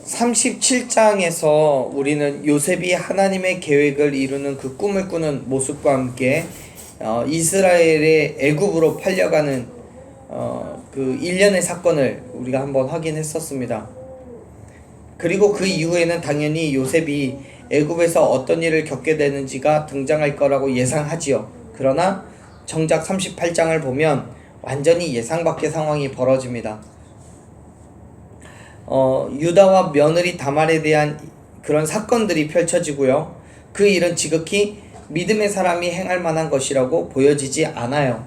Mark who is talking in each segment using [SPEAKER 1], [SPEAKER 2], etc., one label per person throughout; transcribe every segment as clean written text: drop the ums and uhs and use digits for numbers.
[SPEAKER 1] 37장에서 우리는 요셉이 하나님의 계획을 이루는 그 꿈을 꾸는 모습과 함께 이스라엘의 애굽으로 팔려가는 그 일련의 사건을 우리가 한번 확인했었습니다. 그리고 그 이후에는 당연히 요셉이 애굽에서 어떤 일을 겪게 되는지가 등장할 거라고 예상하지요. 그러나 정작 38장을 보면 완전히 예상 밖의 상황이 벌어집니다. 유다와 며느리 다말에 대한 그런 사건들이 펼쳐지고요. 그 일은 지극히 믿음의 사람이 행할 만한 것이라고 보여지지 않아요.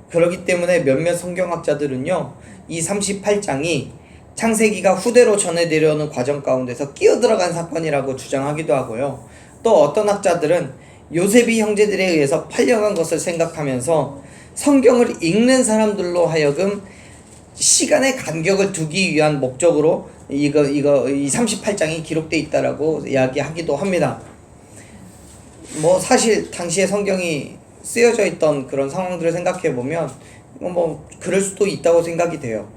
[SPEAKER 1] 그렇기 때문에 몇몇 성경학자들은요, 이 38장이 창세기가 후대로 전해 내려오는 과정 가운데서 끼어들어간 사건이라고 주장하기도 하고요. 또 어떤 학자들은 요셉이 형제들에 의해서 팔려간 것을 생각하면서 성경을 읽는 사람들로 하여금 시간의 간격을 두기 위한 목적으로 이 38장이 기록되어 있다라고 이야기하기도 합니다. 뭐 사실 당시에 성경이 쓰여져 있던 그런 상황들을 생각해 보면 뭐 그럴 수도 있다고 생각이 돼요.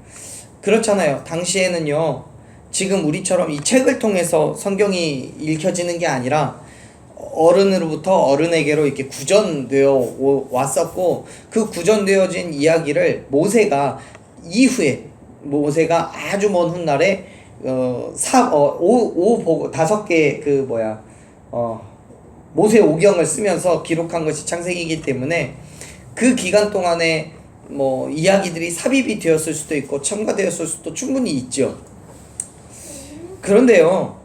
[SPEAKER 1] 그렇잖아요. 당시에는요, 지금 우리처럼 이 책을 통해서 성경이 읽혀지는 게 아니라 어른으로부터 어른에게로 이렇게 구전되어 왔었고, 그 구전되어진 이야기를 모세가 이후에, 모세가 아주 먼 훗날에 다섯 개의 모세 오경을 쓰면서 기록한 것이 창세기이기 때문에 그 기간 동안에 뭐 이야기들이 삽입이 되었을 수도 있고 첨가되었을 수도 충분히 있죠. 그런데요,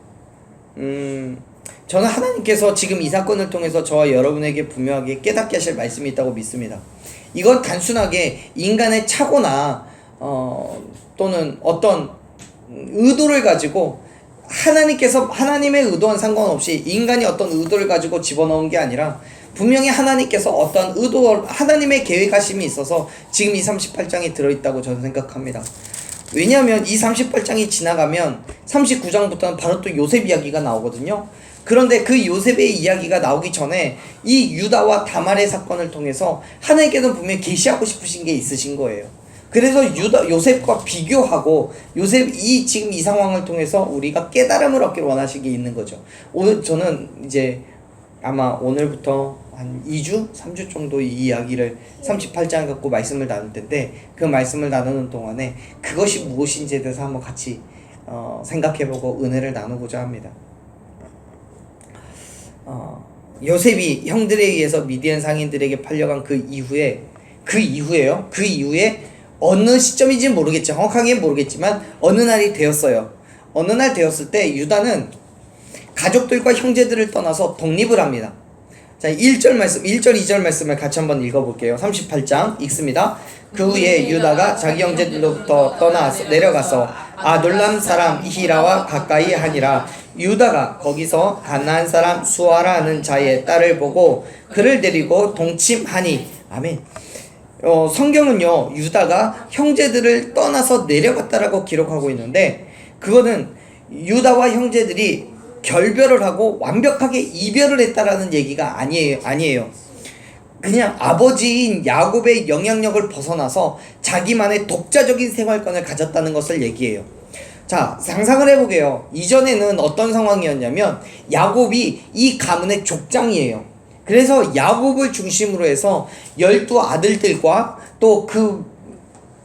[SPEAKER 1] 저는 하나님께서 지금 이 사건을 통해서 저와 여러분에게 분명하게 깨닫게 하실 말씀이 있다고 믿습니다. 이건 단순하게 인간의 착오나 또는 어떤 의도를 가지고 하나님께서 하나님의 의도와 상관없이 인간이 어떤 의도를 가지고 집어넣은 게 아니라 분명히 하나님께서 어떤 하나님의 계획하심이 있어서 지금 이 38장이 들어있다고 저는 생각합니다. 왜냐하면 이 38장이 지나가면 39장부터는 바로 또 요셉 이야기가 나오거든요. 그런데 그 요셉의 이야기가 나오기 전에 이 유다와 다말의 사건을 통해서 하나님께서는 분명히 계시하고 싶으신 게 있으신 거예요. 그래서 요셉과 비교하고 요셉이 지금 이 상황을 통해서 우리가 깨달음을 얻기를 원하시는 게 있는 거죠. 오늘 저는 이제 아마 오늘부터 한 2주, 3주 정도 이 이야기를 38장 갖고 말씀을 나눌 텐데, 그 말씀을 나누는 동안에 그것이 무엇인지에 대해서 한번 같이 생각해보고 은혜를 나누고자 합니다. 요셉이 형들에 의해서 미디안 상인들에게 팔려간 그 이후에 어느 시점인지는 모르겠죠. 정확하게 모르겠지만 어느 날이 되었어요. 어느 날 되었을 때 유다는 가족들과 형제들을 떠나서 독립을 합니다. 자, 1절, 2절 말씀을 같이 한번 읽어볼게요. 38장 읽습니다. 그 후에 유다가 자기 형제들로부터 내려가서 아둘람 사람 히라와 가까이 하니라. 유다가 거기서 가나안 사람 수아라는 자의 딸을 보고 그를 데리고 동침하니. 아멘. 성경은요, 유다가 형제들을 떠나서 내려갔다라고 기록하고 있는데, 그거는 유다와 형제들이 결별을 하고 완벽하게 이별을 했다라는 얘기가 아니에요. 그냥 아버지인 야곱의 영향력을 벗어나서 자기만의 독자적인 생활권을 가졌다는 것을 얘기해요. 자, 상상을 해보게요. 이전에는 어떤 상황이었냐면 야곱이 이 가문의 족장이에요. 그래서 야곱을 중심으로 해서 12아들들과 또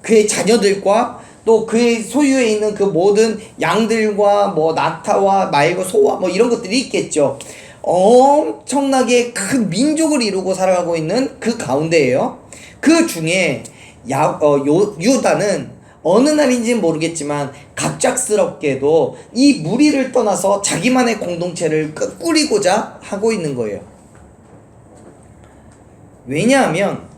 [SPEAKER 1] 그의 자녀들과 또 그의 소유에 있는 그 모든 양들과 뭐 낙타와 말과 소와 뭐 이런 것들이 있겠죠. 엄청나게 큰 민족을 이루고 살아가고 있는 그 가운데에요. 그 중에 유다는 어느 날인지는 모르겠지만 갑작스럽게도 이 무리를 떠나서 자기만의 공동체를 꾸리고자 하고 있는 거예요. 왜냐하면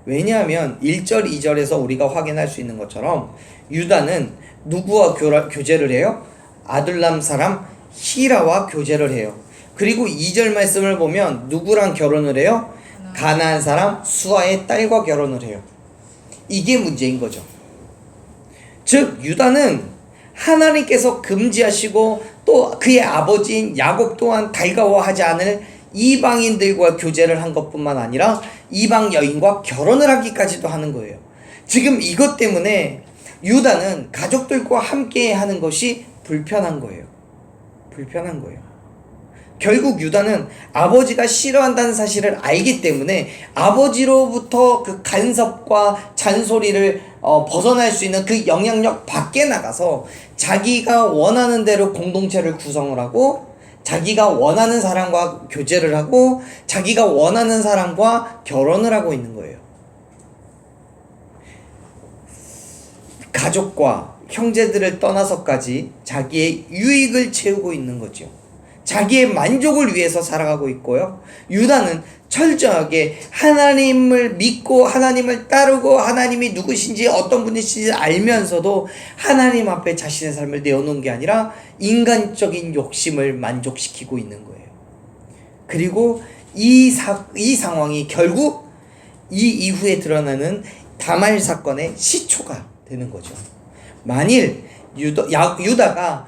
[SPEAKER 1] 1절, 2절에서 우리가 확인할 수 있는 것처럼 유다는 누구와 교제를 해요? 아둘람 사람 히라와 교제를 해요. 그리고 2절 말씀을 보면 누구랑 결혼을 해요? 가나안 사람 수아의 딸과 결혼을 해요. 이게 문제인 거죠. 즉 유다는 하나님께서 금지하시고 또 그의 아버지인 야곱 또한 달가워하지 않을 이방인들과 교제를 한 것뿐만 아니라 이방 여인과 결혼을 하기까지도 하는 거예요. 지금 이것 때문에 유다는 가족들과 함께 하는 것이 불편한 거예요. 불편한 거예요. 결국 유다는 아버지가 싫어한다는 사실을 알기 때문에 아버지로부터 그 간섭과 잔소리를 벗어날 수 있는 그 영향력 밖에 나가서 자기가 원하는 대로 공동체를 구성을 하고 자기가 원하는 사람과 교제를 하고 자기가 원하는 사람과 결혼을 하고 있는 거예요. 가족과 형제들을 떠나서까지 자기의 유익을 채우고 있는 거죠. 자기의 만족을 위해서 살아가고 있고요. 유다는 철저하게 하나님을 믿고 하나님을 따르고 하나님이 누구신지 어떤 분이신지 알면서도 하나님 앞에 자신의 삶을 내어놓은 게 아니라 인간적인 욕심을 만족시키고 있는 거예요. 그리고 이 상황이 결국 이 이후에 드러나는 다말 사건의 시초가 되는 거죠. 만일 유다가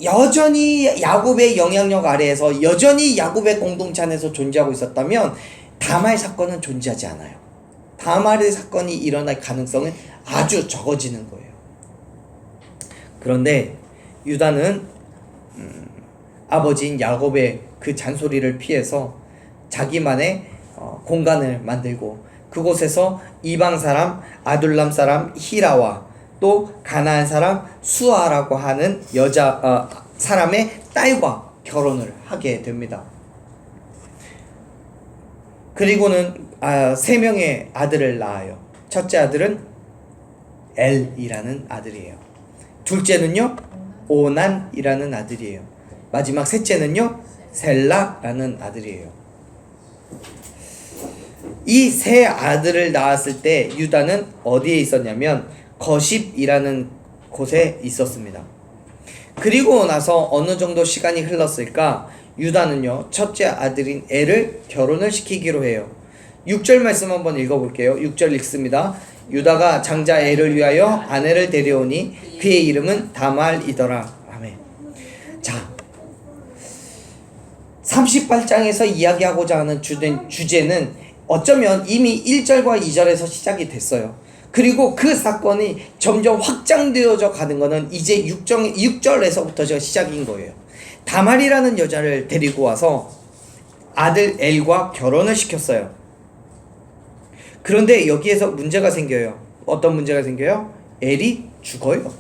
[SPEAKER 1] 여전히 야곱의 영향력 아래에서 여전히 야곱의 공동체 안에서 존재하고 있었다면 다말 사건은 존재하지 않아요. 다말의 사건이 일어날 가능성은 아주 적어지는 거예요. 그런데 유다는 아버지인 야곱의 그 잔소리를 피해서 자기만의 공간을 만들고 그곳에서 이방 사람 아둘람 사람 히라와 또 가나안 사람 수아라고 하는 사람의 딸과 결혼을 하게 됩니다. 그리고는 3명의 아들을 낳아요. 첫째 아들은 엘이라는 아들이에요. 둘째는요 오난이라는 아들이에요. 마지막 셋째는요 셀라라는 아들이에요. 이 세 아들을 낳았을 때 유다는 어디에 있었냐면 거십이라는 곳에 있었습니다. 그리고 나서 어느 정도 시간이 흘렀을까 유다는요 첫째 아들인 엘을 결혼을 시키기로 해요. 6절 말씀 한번 읽어볼게요. 6절 읽습니다. 유다가 장자 엘을 위하여 아내를 데려오니 그의 이름은 다말이더라. 아멘. 자, 38장에서 이야기하고자 하는 주제는 어쩌면 이미 1절과 2절에서 시작이 됐어요. 그리고 그 사건이 점점 확장되어져 가는 거는 이제 6절에서부터 시작인 거예요. 다말이라는 여자를 데리고 와서 아들 엘과 결혼을 시켰어요. 그런데 여기에서 문제가 생겨요. 어떤 문제가 생겨요? 엘이 죽어요.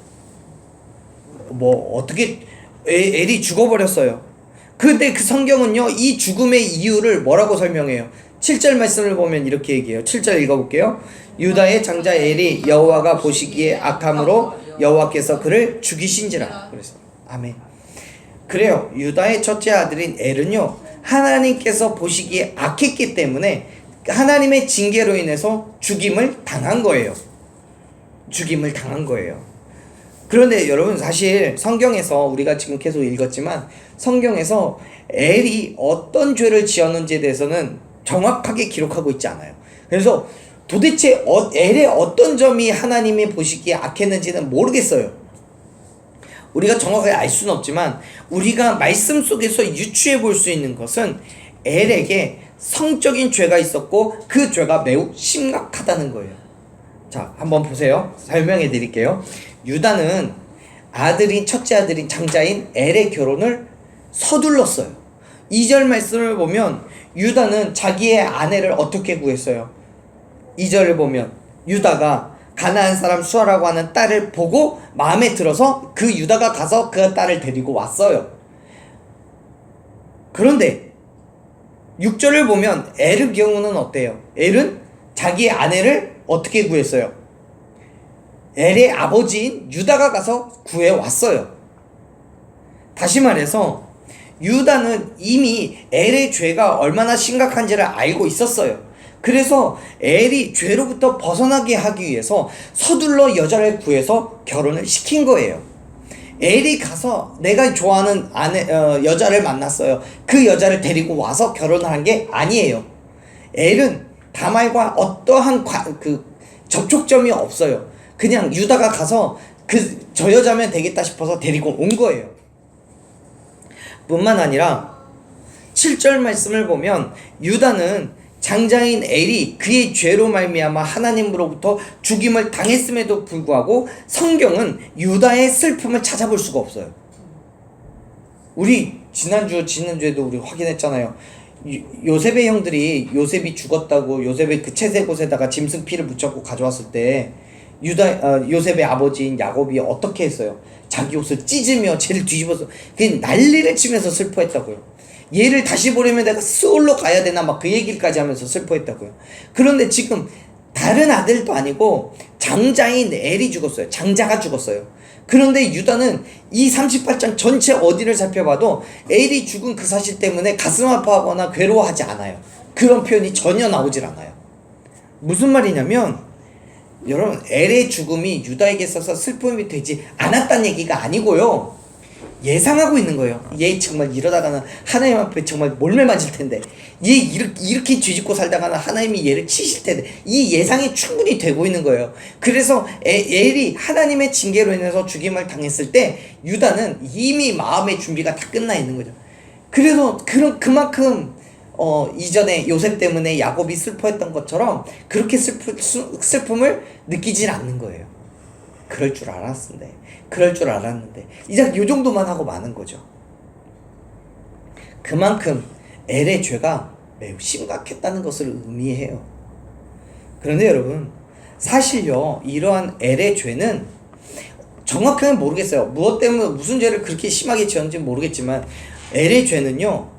[SPEAKER 1] 어떻게 엘이 죽어버렸어요. 근데 그 성경은요 이 죽음의 이유를 뭐라고 설명해요? 7절 말씀을 보면 이렇게 얘기해요. 7절 읽어볼게요. 유다의 장자 엘이 여호와가 보시기에 악함으로 여호와께서 그를 죽이신지라. 그래서 아멘. 그래요. 유다의 첫째 아들인 엘은요 하나님께서 보시기에 악했기 때문에 하나님의 징계로 인해서 죽임을 당한 거예요. 죽임을 당한 거예요. 그런데 여러분 사실 성경에서 우리가 지금 계속 읽었지만 성경에서 엘이 어떤 죄를 지었는지에 대해서는 정확하게 기록하고 있지 않아요. 그래서 도대체 엘의 어떤 점이 하나님이 보시기에 악했는지는 모르겠어요. 우리가 정확하게 알 수는 없지만 우리가 말씀 속에서 유추해 볼 수 있는 것은 엘에게 성적인 죄가 있었고 그 죄가 매우 심각하다는 거예요. 자, 한번 보세요. 설명해 드릴게요. 유다는 첫째 아들인 장자인 엘의 결혼을 서둘렀어요. 2절 말씀을 보면 유다는 자기의 아내를 어떻게 구했어요? 2절을 보면 유다가 가나안 사람 수아라고 하는 딸을 보고 마음에 들어서 그 유다가 가서 그 딸을 데리고 왔어요. 그런데 6절을 보면 엘의 경우는 어때요? 엘은 자기의 아내를 어떻게 구했어요? 엘의 아버지인 유다가 가서 구해왔어요. 다시 말해서 유다는 이미 엘의 죄가 얼마나 심각한지를 알고 있었어요. 그래서 엘이 죄로부터 벗어나게 하기 위해서 서둘러 여자를 구해서 결혼을 시킨 거예요. 엘이 가서 내가 좋아하는 여자를 만났어요. 그 여자를 데리고 와서 결혼을 한 게 아니에요. 엘은 다말과 어떠한 접촉점이 없어요. 그냥 유다가 가서 저 여자면 되겠다 싶어서 데리고 온 거예요. 뿐만 아니라 7절 말씀을 보면 유다는 장자인 엘이 그의 죄로 말미암아 하나님으로부터 죽임을 당했음에도 불구하고 성경은 유다의 슬픔을 찾아볼 수가 없어요. 우리 지난주에도 우리 확인했잖아요. 요셉의 형들이 요셉이 죽었다고 요셉의 그 채색옷에다가 짐승 피를 묻혔고 가져왔을 때 요셉의 아버지인 야곱이 어떻게 했어요? 자기 옷을 찢으며 죄를 뒤집어서 그냥 난리를 치면서 슬퍼했다고요. 얘를 다시 보려면 내가 스올로 가야 되나 막 그 얘기까지 하면서 슬퍼했다고요. 그런데 지금 다른 아들도 아니고 장자인 엘이 죽었어요. 장자가 죽었어요. 그런데 유다는 이 38장 전체 어디를 살펴봐도 엘이 죽은 그 사실 때문에 가슴 아파하거나 괴로워하지 않아요. 그런 표현이 전혀 나오질 않아요. 무슨 말이냐면 여러분, 엘의 죽음이 유다에게 있어서 슬픔이 되지 않았다는 얘기가 아니고요. 예상하고 있는 거예요. 얘 정말 이러다가는 하나님 앞에 정말 몰매 맞을 텐데, 얘 이렇게 뒤집고 살다가는 하나님이 얘를 치실 텐데, 이 예상이 충분히 되고 있는 거예요. 그래서 엘이 하나님의 징계로 인해서 죽임을 당했을 때 유다는 이미 마음의 준비가 다 끝나 있는 거죠. 그래서 그만큼 이전에 요셉 때문에 야곱이 슬퍼했던 것처럼 그렇게 슬픔을 느끼질 않는 거예요. 그럴 줄 알았는데 이제 요 정도만 하고 마는 거죠. 그만큼 엘의 죄가 매우 심각했다는 것을 의미해요. 그런데 여러분, 사실요, 이러한 엘의 죄는 정확하게 모르겠어요. 무엇 때문에 무슨 죄를 그렇게 심하게 지었는지 모르겠지만 엘의 죄는요,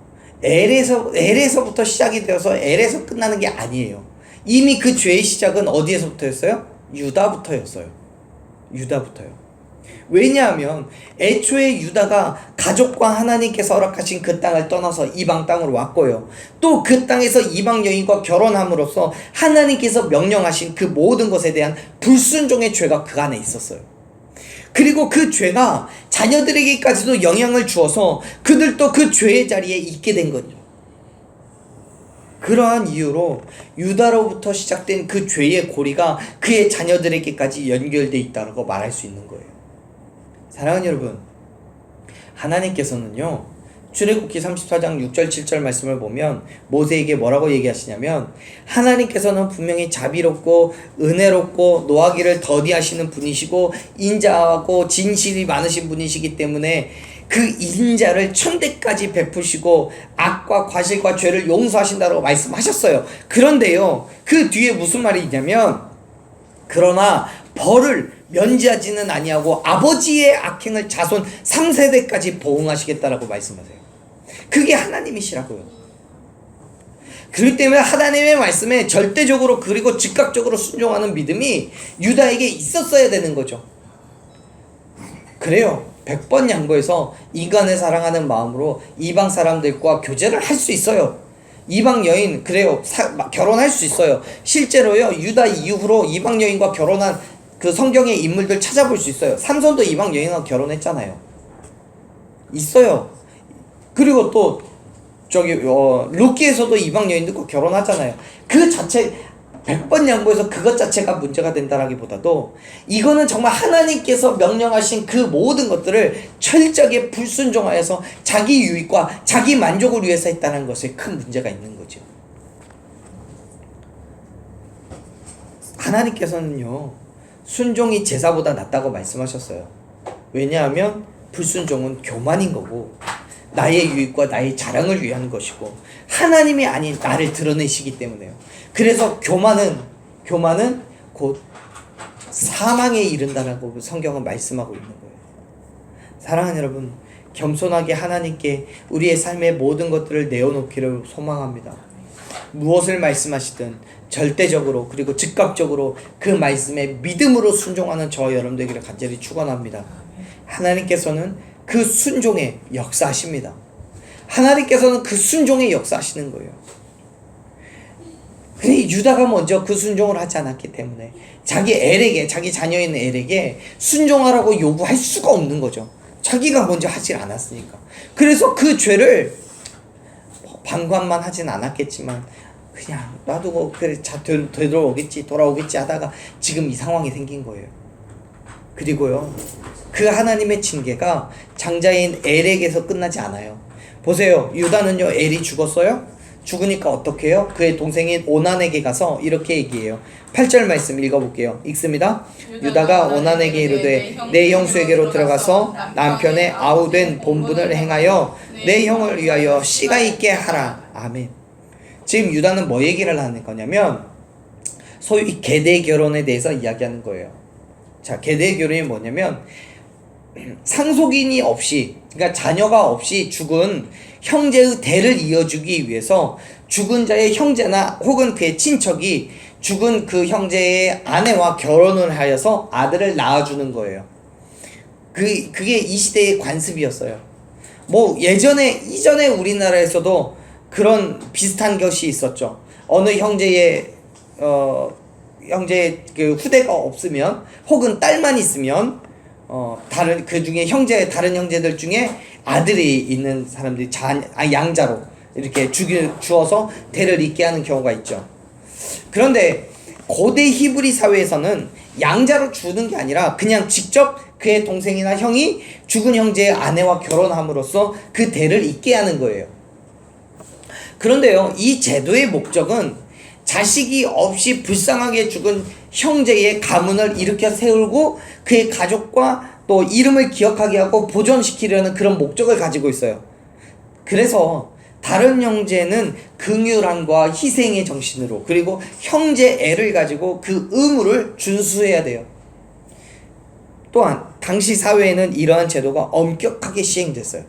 [SPEAKER 1] 엘에서부터 시작이 되어서 엘에서 끝나는 게 아니에요. 이미 그 죄의 시작은 어디에서부터였어요? 유다부터였어요. 왜냐하면 애초에 유다가 가족과 하나님께서 허락하신 그 땅을 떠나서 이방 땅으로 왔고요. 또 그 땅에서 이방 여인과 결혼함으로써 하나님께서 명령하신 그 모든 것에 대한 불순종의 죄가 그 안에 있었어요. 그리고 그 죄가 자녀들에게까지도 영향을 주어서 그들도 그 죄의 자리에 있게 된 거죠. 그러한 이유로 유다로부터 시작된 그 죄의 고리가 그의 자녀들에게까지 연결되어 있다고 말할 수 있는 거예요. 사랑하는 여러분, 하나님께서는요, 출애굽기 34장 6절 7절 말씀을 보면 모세에게 뭐라고 얘기하시냐면, 하나님께서는 분명히 자비롭고 은혜롭고 노하기를 더디하시는 분이시고 인자하고 진실이 많으신 분이시기 때문에 그 인자를 천대까지 베푸시고 악과 과실과 죄를 용서하신다고 말씀하셨어요. 그런데요, 그 뒤에 무슨 말이 있냐면, 그러나 벌을 면제하지는 아니하고 아버지의 악행을 자손 3세대까지 보응하시겠다라고 말씀하세요. 그게 하나님이시라고요. 그렇기 때문에 하나님의 말씀에 절대적으로 그리고 즉각적으로 순종하는 믿음이 유다에게 있었어야 되는 거죠. 그래요. 100번 양보해서 인간을 사랑하는 마음으로 이방 사람들과 교제를 할 수 있어요. 이방 여인, 그래요, 결혼할 수 있어요. 실제로요, 유다 이후로 이방 여인과 결혼한 그 성경의 인물들 찾아볼 수 있어요. 삼손도 이방 여인과 결혼했잖아요. 있어요. 그리고 또 룻기에서도 이방 여인들과 결혼하잖아요. 그 자체 100번 양보해서 그것 자체가 문제가 된다라기보다도 이거는 정말 하나님께서 명령하신 그 모든 것들을 철저하게 불순종하여서 자기 유익과 자기 만족을 위해서 했다는 것에 큰 문제가 있는 거죠. 하나님께서는요, 순종이 제사보다 낫다고 말씀하셨어요. 왜냐하면 불순종은 교만인 거고 나의 유익과 나의 자랑을 위한 것이고 하나님이 아닌 나를 드러내시기 때문에요. 그래서 교만은 곧 사망에 이른다라고 성경은 말씀하고 있는 거예요. 사랑하는 여러분, 겸손하게 하나님께 우리의 삶의 모든 것들을 내어놓기를 소망합니다. 무엇을 말씀하시든 절대적으로 그리고 즉각적으로 그 말씀에 믿음으로 순종하는 저와 여러분들에게 간절히 축원합니다. 하나님께서는 그 순종에 역사하십니다. 하나님께서는 그 순종에 역사하시는 거예요. 근데 유다가 먼저 그 순종을 하지 않았기 때문에 자기 엘에게, 자기 자녀인 엘에게 순종하라고 요구할 수가 없는 거죠. 자기가 먼저 하질 않았으니까. 그래서 그 죄를 방관만 하진 않았겠지만 그냥 놔두고 그래 돌아오겠지 하다가 지금 이 상황이 생긴 거예요. 그리고요, 그 하나님의 징계가 장자인 엘에게서 끝나지 않아요. 보세요, 유다는요, 엘이 죽었어요? 죽으니까 어떻게 해요? 그의 동생인 오난에게 가서 이렇게 얘기해요. 8절 말씀 읽어볼게요. 읽습니다. 유다가 오난에게 이르되 내 형수에게로 들어가서 남편의 아우된 본분을 행하여 내 형을 위하여 씨가 있게 하라. 아멘. 지금 유다는 뭐 얘기를 하는 거냐면 소위 계대 결혼에 대해서 이야기하는 거예요. 자, 계대 결혼이 뭐냐면 상속인이 없이, 그러니까 자녀가 없이 죽은 형제의 대를 이어주기 위해서 죽은 자의 형제나 혹은 그의 친척이 죽은 그 형제의 아내와 결혼을 하여서 아들을 낳아주는 거예요. 그게 이 시대의 관습이었어요. 뭐 이전에 우리나라에서도 그런 비슷한 것이 있었죠. 어느 형제의 그 후대가 없으면 혹은 딸만 있으면 다른 그 중에 다른 형제들 중에 아들이 있는 사람들이 양자로 이렇게 주어서 대를 잇게 하는 경우가 있죠. 그런데 고대 히브리 사회에서는 양자로 주는 게 아니라 그냥 직접 그의 동생이나 형이 죽은 형제의 아내와 결혼함으로써 그 대를 잇게 하는 거예요. 그런데요, 이 제도의 목적은 자식이 없이 불쌍하게 죽은 형제의 가문을 일으켜 세우고 그의 가족과 또 이름을 기억하게 하고 보존시키려는 그런 목적을 가지고 있어요. 그래서 다른 형제는 긍휼함과 희생의 정신으로, 그리고 형제 애를 가지고 그 의무를 준수해야 돼요. 또한 당시 사회에는 이러한 제도가 엄격하게 시행됐어요.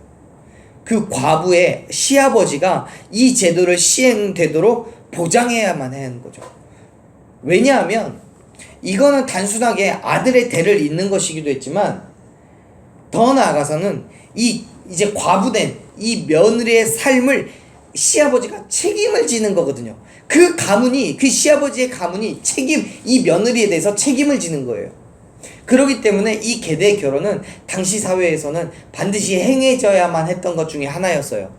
[SPEAKER 1] 그 과부의 시아버지가 이 제도를 시행되도록 보장해야만 하는 거죠. 왜냐하면 이거는 단순하게 아들의 대를 잇는 것이기도 했지만 더 나아가서는 이제 과부된 이 며느리의 삶을 시아버지가 책임을 지는 거거든요. 그 시아버지의 가문이 이 며느리에 대해서 책임을 지는 거예요. 그렇기 때문에 이 계대 결혼은 당시 사회에서는 반드시 행해져야만 했던 것 중에 하나였어요.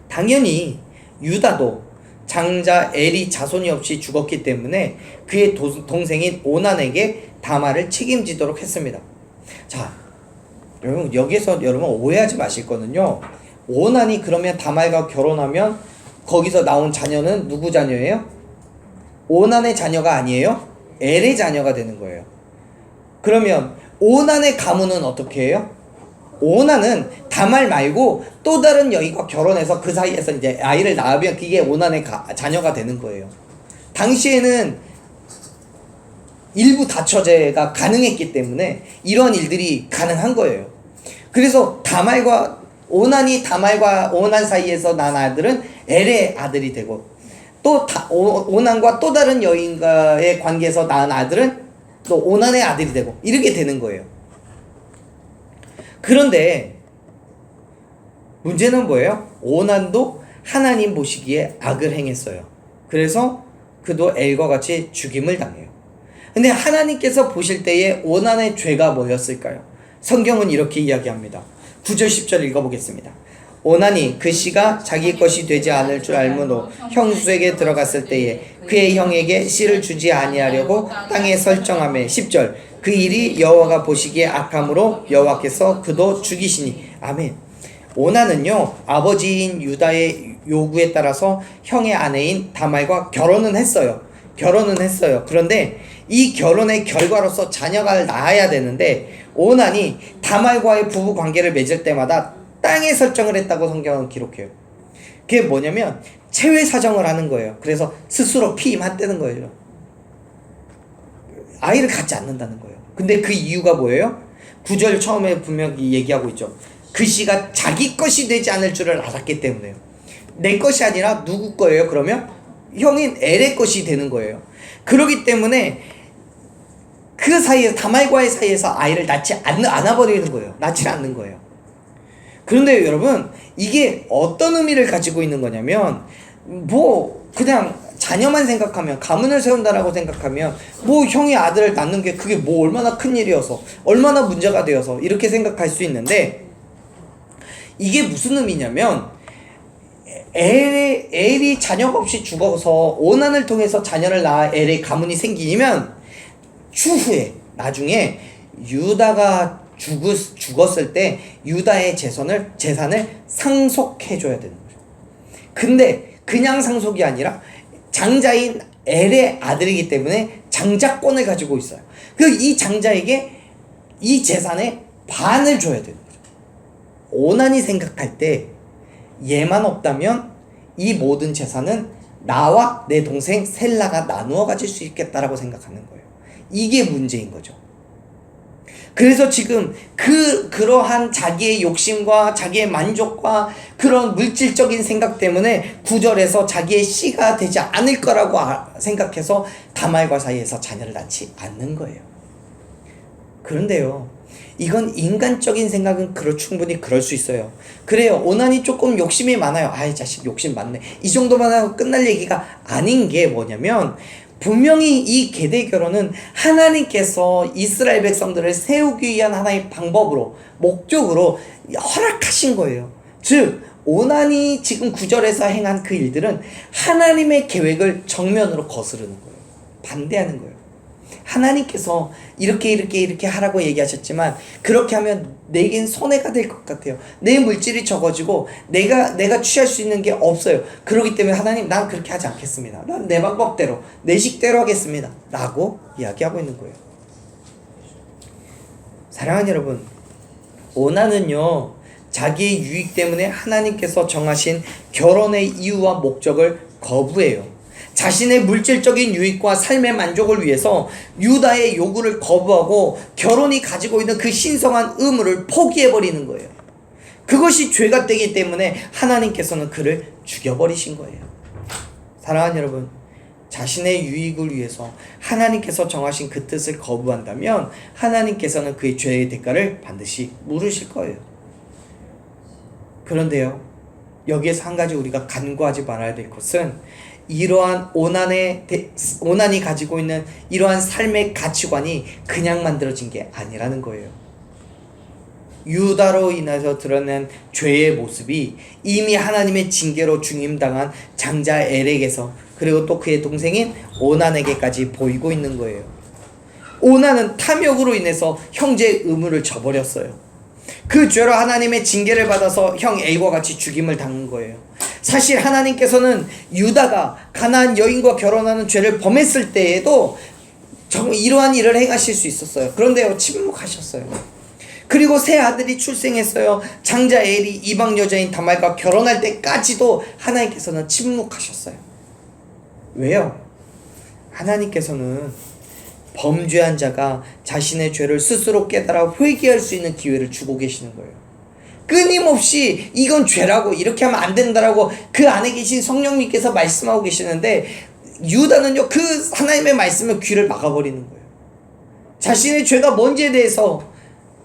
[SPEAKER 1] 당연히 유다도 장자 엘이 자손이 없이 죽었기 때문에 그의 동생인 오난에게 다말을 책임지도록 했습니다. 자, 여러분 여기서 여러분 오해하지 마실 거는요. 오난이 그러면 다말과 결혼하면 거기서 나온 자녀는 누구 자녀예요? 오난의 자녀가 아니에요? 엘의 자녀가 되는 거예요. 그러면 오난의 가문은 어떻게 해요? 오난은 다말 말고 또 다른 여인과 결혼해서 그 사이에서 이제 아이를 낳으면 그게 오난의 자녀가 되는 거예요. 당시에는 일부 다처제가 가능했기 때문에 이런 일들이 가능한 거예요. 그래서 오난이 다말과 오난 사이에서 난 아들은 엘의 아들이 되고, 또 오난과 또 다른 여인과의 관계에서 낳은 아들은 또 오난의 아들이 되고, 이렇게 되는 거예요. 그런데 문제는 뭐예요? 오난도 하나님 보시기에 악을 행했어요. 그래서 그도 엘과 같이 죽임을 당해요. 근데 하나님께서 보실 때에 오난의 죄가 뭐였을까요? 성경은 이렇게 이야기합니다. 9절 10절 읽어보겠습니다. 오난이 그 씨가 자기 것이 되지 않을 줄 알므로 형수에게 들어갔을 때에 그의 형에게 씨를 주지 아니하려고 땅에 설정하매. 10절 그 일이 여호와가 보시기에 악함으로 여호와께서 그도 죽이시니. 아멘. 오난은요, 아버지인 유다의 요구에 따라서 형의 아내인 다말과 결혼은 했어요. 그런데 이 결혼의 결과로서 자녀가 낳아야 되는데 오난이 다말과의 부부 관계를 맺을 때마다 땅에 설정을 했다고 성경은 기록해요. 그게 뭐냐면 체외 사정을 하는 거예요. 그래서 스스로 피임한다는 거예요. 아이를 갖지 않는다는 거예요. 근데 그 이유가 뭐예요? 9절 처음에 분명히 얘기하고 있죠. 그 씨가 자기 것이 되지 않을 줄을 알았기 때문에요. 내 것이 아니라 누구 거예요? 그러면 형인 엘의 것이 되는 거예요. 그렇기 때문에 그 사이에 다말과의 사이에서 아이를 낳지 않아버리는 거예요. 낳지 않는 거예요. 그런데 여러분, 이게 어떤 의미를 가지고 있는 거냐면, 그냥 자녀만 생각하면, 가문을 세운다라고 생각하면, 형이 아들을 낳는 게 그게 얼마나 큰 일이어서, 얼마나 문제가 되어서, 이렇게 생각할 수 있는데, 이게 무슨 의미냐면, 엘이 자녀가 없이 죽어서 오난을 통해서 자녀를 낳아 엘의 가문이 생기면, 추후에, 나중에, 유다가 죽었을 때 유다의 재산을 상속해줘야 되는 거죠. 근데 그냥 상속이 아니라 장자인 엘의 아들이기 때문에 장자권을 가지고 있어요. 이 장자에게 이 재산의 반을 줘야 되는 거죠. 오난이 생각할 때 얘만 없다면 이 모든 재산은 나와 내 동생 셀라가 나누어 가질 수 있겠다라고 생각하는 거예요. 이게 문제인 거죠. 그래서 지금 그러한 자기의 욕심과 자기의 만족과 그런 물질적인 생각 때문에 9절에서 자기의 씨가 되지 않을 거라고 생각해서 다말과 사이에서 자녀를 낳지 않는 거예요. 그런데요, 이건 인간적인 생각은 충분히 그럴 수 있어요. 그래요, 오난이 조금 욕심이 많아요. 아이 자식 욕심 많네, 이 정도만 하고 끝날 얘기가 아닌 게 뭐냐면, 분명히 이 계대 결혼은 하나님께서 이스라엘 백성들을 세우기 위한 하나의 방법으로, 목적으로 허락하신 거예요. 즉 오난이 지금 9절에서 행한 그 일들은 하나님의 계획을 정면으로 거스르는 거예요. 반대하는 거예요. 하나님께서 이렇게 하라고 얘기하셨지만 그렇게 하면 내겐 손해가 될 것 같아요. 내 물질이 적어지고 내가 취할 수 있는 게 없어요. 그렇기 때문에 하나님, 난 그렇게 하지 않겠습니다. 난 내 방법대로 내 식대로 하겠습니다 라고 이야기하고 있는 거예요. 사랑하는 여러분, 오난은요 자기의 유익 때문에 하나님께서 정하신 결혼의 이유와 목적을 거부해요. 자신의 물질적인 유익과 삶의 만족을 위해서 유다의 요구를 거부하고 결혼이 가지고 있는 그 신성한 의무를 포기해버리는 거예요. 그것이 죄가 되기 때문에 하나님께서는 그를 죽여버리신 거예요. 사랑하는 여러분, 자신의 유익을 위해서 하나님께서 정하신 그 뜻을 거부한다면 하나님께서는 그의 죄의 대가를 반드시 물으실 거예요. 그런데요, 여기에서 한 가지 우리가 간과하지 말아야 될 것은, 이러한 오난이 가지고 있는 이러한 삶의 가치관이 그냥 만들어진 게 아니라는 거예요. 유다로 인해서 드러낸 죄의 모습이 이미 하나님의 징계로 죽임당한 장자 엘에게서, 그리고 또 그의 동생인 오난에게까지 보이고 있는 거예요. 오난은 탐욕으로 인해서 형제의 의무를 저버렸어요. 그 죄로 하나님의 징계를 받아서 형 엘과 같이 죽임을 당한 거예요. 사실 하나님께서는 유다가 가나안 여인과 결혼하는 죄를 범했을 때에도 이러한 일을 행하실 수 있었어요. 그런데 침묵하셨어요. 그리고 새 아들이 출생했어요. 장자 엘이 이방 여자인 다말과 결혼할 때까지도 하나님께서는 침묵하셨어요. 왜요? 하나님께서는 범죄한 자가 자신의 죄를 스스로 깨달아 회개할 수 있는 기회를 주고 계시는 거예요. 끊임없이 이건 죄라고, 이렇게 하면 안 된다라고 그 안에 계신 성령님께서 말씀하고 계시는데, 유다는요 그 하나님의 말씀에 귀를 막아버리는 거예요. 자신의 죄가 뭔지에 대해서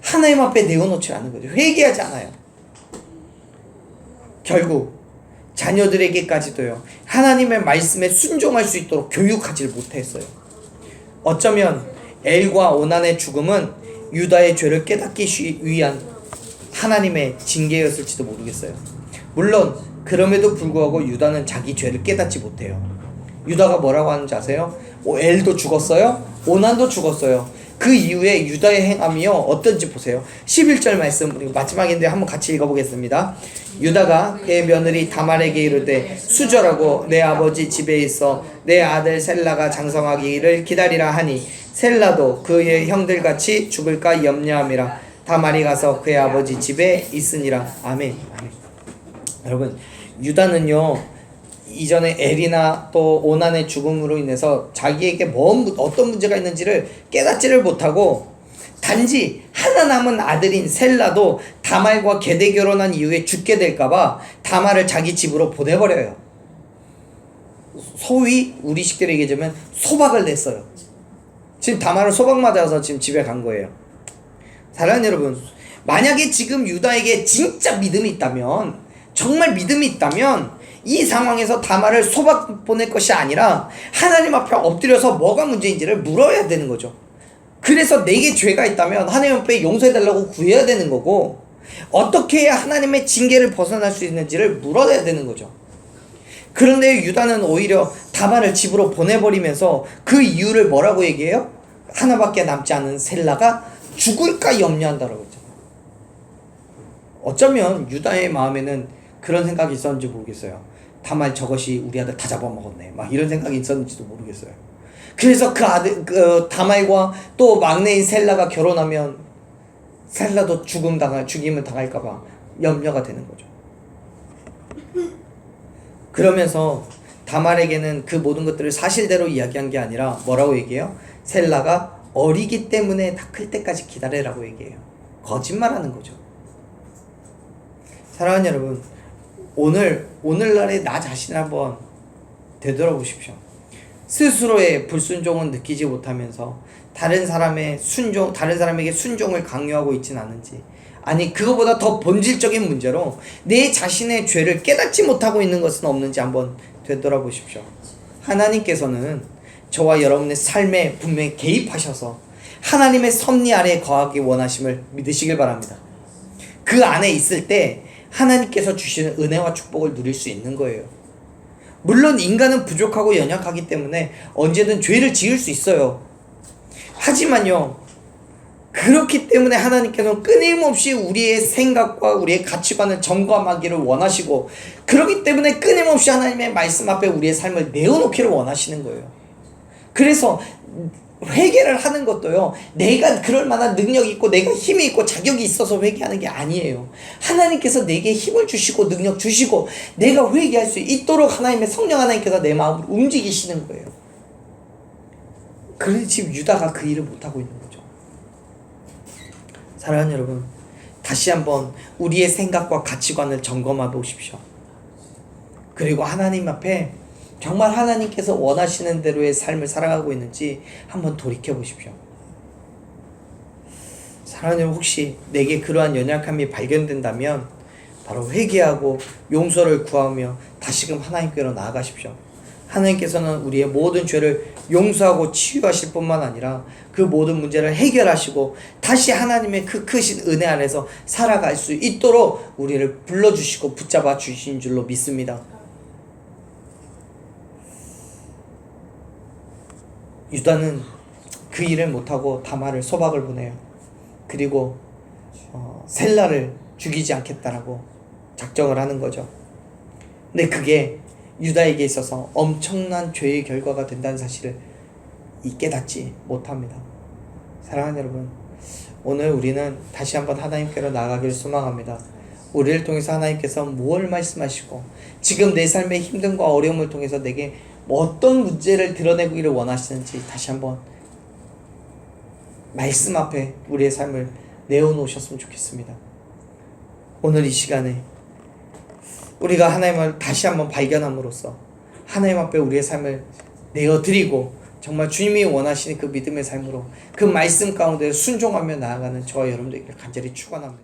[SPEAKER 1] 하나님 앞에 내어놓지 않은 거죠. 회개하지 않아요. 결국 자녀들에게까지도요 하나님의 말씀에 순종할 수 있도록 교육하지 못했어요. 어쩌면 엘과 오난의 죽음은 유다의 죄를 깨닫기 위한 하나님의 징계였을지도 모르겠어요. 물론 그럼에도 불구하고 유다는 자기 죄를 깨닫지 못해요. 유다가 뭐라고 하는지 아세요? 엘도 죽었어요, 오난도 죽었어요. 그 이후에 유다의 행함이요 어떤지 보세요. 11절 말씀 마지막인데 한번 같이 읽어보겠습니다. 유다가 그의 며느리 다말에게 이르되, 수절하고 내 아버지 집에 있어 내 아들 셀라가 장성하기를 기다리라 하니, 셀라도 그의 형들같이 죽을까 염려함이라. 다말이 가서 그의 아버지 집에 있으니라. 아멘. 아멘. 여러분, 유다는요 이전에 엘이나 또 오난의 죽음으로 인해서 자기에게 어떤 문제가 있는지를 깨닫지를 못하고, 단지 하나 남은 아들인 셀라도 다말과 계대 결혼한 이후에 죽게 될까봐 다말을 자기 집으로 보내버려요. 소위 우리식대로 얘기하자면 소박을 냈어요. 지금 다말을 소박 맞아서 지금 집에 간 거예요. 사랑하는 여러분, 만약에 지금 유다에게 진짜 믿음이 있다면, 정말 믿음이 있다면 이 상황에서 다말을 소박 보낼 것이 아니라 하나님 앞에 엎드려서 뭐가 문제인지를 물어야 되는 거죠. 그래서 내게 죄가 있다면 하나님 앞에 용서해달라고 구해야 되는 거고, 어떻게 해야 하나님의 징계를 벗어날 수 있는지를 물어야 되는 거죠. 그런데 유다는 오히려 다말을 집으로 보내버리면서 그 이유를 뭐라고 얘기해요? 하나밖에 남지 않은 셀라가 죽을까 염려한다라고 했잖아요. 어쩌면 유다의 마음에는 그런 생각이 있었는지 모르겠어요. 다말 저것이 우리 아들 다 잡아먹었네. 막 이런 생각이 있었는지도 모르겠어요. 그래서 그 아들, 그 다말과 또 막내인 셀라가 결혼하면 셀라도 죽임을 당할까봐 염려가 되는 거죠. 그러면서 다말에게는 그 모든 것들을 사실대로 이야기한 게 아니라 뭐라고 얘기해요? 셀라가 어리기 때문에 다 클 때까지 기다리라고 얘기해요. 거짓말하는 거죠. 사랑하는 여러분, 오늘날의 나 자신을 한번 되돌아보십시오. 스스로의 불순종은 느끼지 못하면서 다른 사람에게 순종을 강요하고 있진 않은지, 아니 그거보다 더 본질적인 문제로 내 자신의 죄를 깨닫지 못하고 있는 것은 없는지 한번 되돌아보십시오. 하나님께서는 저와 여러분의 삶에 분명히 개입하셔서 하나님의 섭리 아래에 거하기 원하심을 믿으시길 바랍니다. 그 안에 있을 때 하나님께서 주시는 은혜와 축복을 누릴 수 있는 거예요. 물론 인간은 부족하고 연약하기 때문에 언제든 죄를 지을 수 있어요. 하지만요, 그렇기 때문에 하나님께서는 끊임없이 우리의 생각과 우리의 가치관을 점검하기를 원하시고, 그렇기 때문에 끊임없이 하나님의 말씀 앞에 우리의 삶을 내어놓기를 원하시는 거예요. 그래서 회개를 하는 것도요, 내가 그럴 만한 능력이 있고 내가 힘이 있고 자격이 있어서 회개하는 게 아니에요. 하나님께서 내게 힘을 주시고 능력 주시고 내가 회개할 수 있도록 하나님의 성령 하나님께서 내 마음을 움직이시는 거예요. 그런데 지금 유다가 그 일을 못하고 있는 거죠. 사랑하는 여러분, 다시 한번 우리의 생각과 가치관을 점검해 보십시오. 그리고 하나님 앞에 정말 하나님께서 원하시는 대로의 삶을 살아가고 있는지 한번 돌이켜 보십시오. 사랑하는 여러분, 혹시 내게 그러한 연약함이 발견된다면 바로 회개하고 용서를 구하며 다시금 하나님께로 나아가십시오. 하나님께서는 우리의 모든 죄를 용서하고 치유하실 뿐만 아니라 그 모든 문제를 해결하시고 다시 하나님의 그 크신 은혜 안에서 살아갈 수 있도록 우리를 불러주시고 붙잡아 주신 줄로 믿습니다. 유다는 그 일을 못하고 다말을 소박을 보내요. 그리고 셀라를 죽이지 않겠다라고 작정을 하는 거죠. 근데 그게 유다에게 있어서 엄청난 죄의 결과가 된다는 사실을 깨닫지 못합니다. 사랑하는 여러분, 오늘 우리는 다시 한번 하나님께로 나아가기를 소망합니다. 우리를 통해서 하나님께서 무엇을 말씀하시고 지금 내 삶의 힘듦과 어려움을 통해서 내게 어떤 문제를 드러내기를 원하시는지 다시 한번 말씀 앞에 우리의 삶을 내어놓으셨으면 좋겠습니다. 오늘 이 시간에 우리가 하나님을 다시 한번 발견함으로써 하나님 앞에 우리의 삶을 내어드리고 정말 주님이 원하시는 그 믿음의 삶으로 그 말씀 가운데 순종하며 나아가는 저와 여러분들에게 간절히 축원합니다.